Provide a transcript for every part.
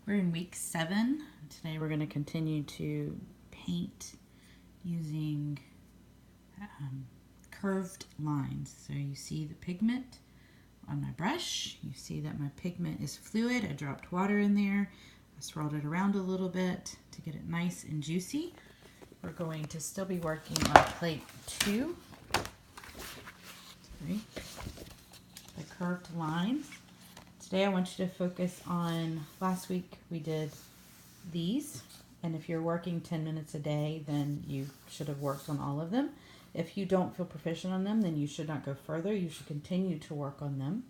We're in week 7. Today we're going to continue to paint using curved lines. So you see the pigment on my brush. You see that my pigment is fluid. I dropped water in there. I swirled it around a little bit to get it nice and juicy. We're going to still be working on plate 2. Sorry. The curved lines. Today I want you to focus on, last week we did these, and if you're working 10 minutes a day, then you should have worked on all of them. If you don't feel proficient on them, then you should not go further. You should continue to work on them,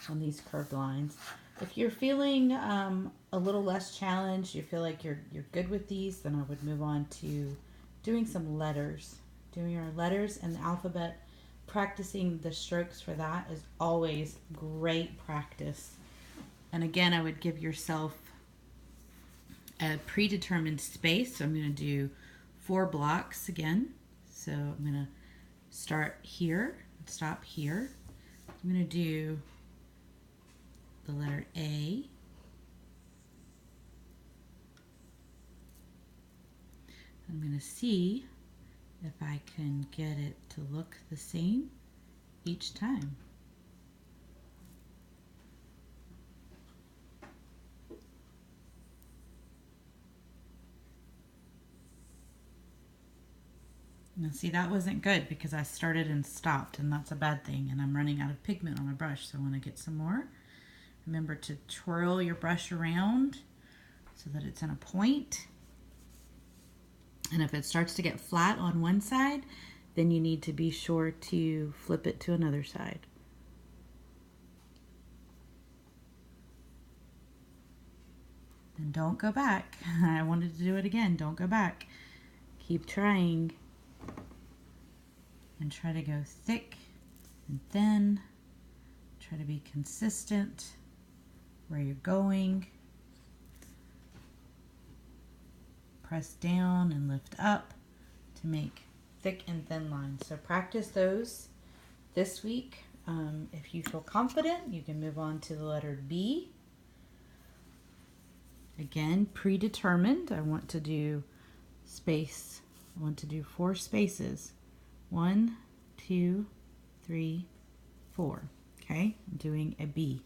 on these curved lines. If you're feeling a little less challenged, you feel like you're good with these, then I would move on to doing some letters. Doing our letters and the alphabet. Practicing the strokes for that is always great practice. And again, I would give yourself a predetermined space. So I'm going to do 4 blocks again. So I'm going to start here, stop here. I'm going to do the letter A. I'm going to see if I can get it to look the same each time. Now see, that wasn't good because I started and stopped, and that's a bad thing, and I'm running out of pigment on my brush, so I want to get some more. Remember to twirl your brush around so that it's in a point. And if it starts to get flat on one side, then you need to be sure to flip it to another side. And don't go back. I wanted to do it again. Don't go back. Keep trying. And try to go thick and thin. Try to be consistent where you're going. Press down and lift up to make thick and thin lines. So practice those this week. If you feel confident, you can move on to the letter B. Again, predetermined. I want to do space. I want to do 4 spaces. 1, 2, 3, 4. Okay, I'm doing a B.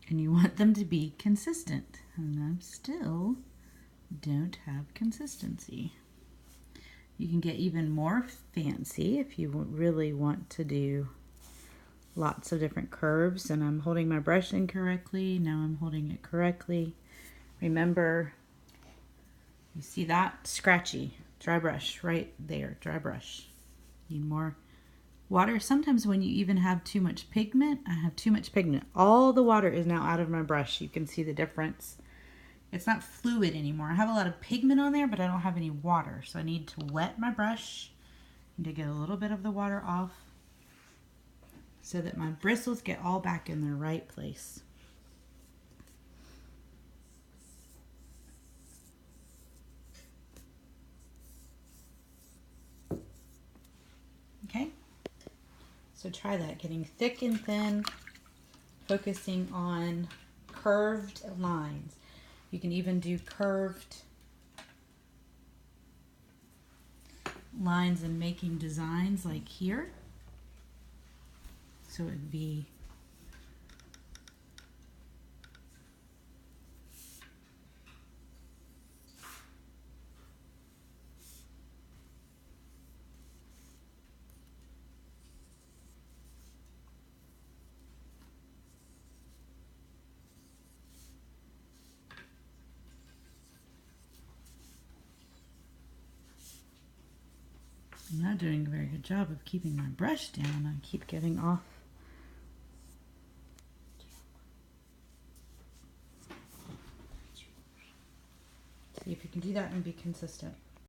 And you want them to be consistent. And I still don't have consistency. You can get even more fancy if you really want to do lots of different curves. And I'm holding my brush incorrectly. Now I'm holding it correctly. Remember, you see that? Scratchy. Dry brush right there. Dry brush. Need more water. Sometimes when you even have too much pigment, I have too much pigment. All the water is now out of my brush. You can see the difference. It's not fluid anymore. I have a lot of pigment on there, but I don't have any water. So I need to wet my brush and to get a little bit of the water off so that my bristles get all back in their right place. Okay? So try that, getting thick and thin, focusing on curved lines. You can even do curved lines and making designs like here. So it would be I'm not doing a very good job of keeping my brush down. I keep getting off. See if you can do that and be consistent.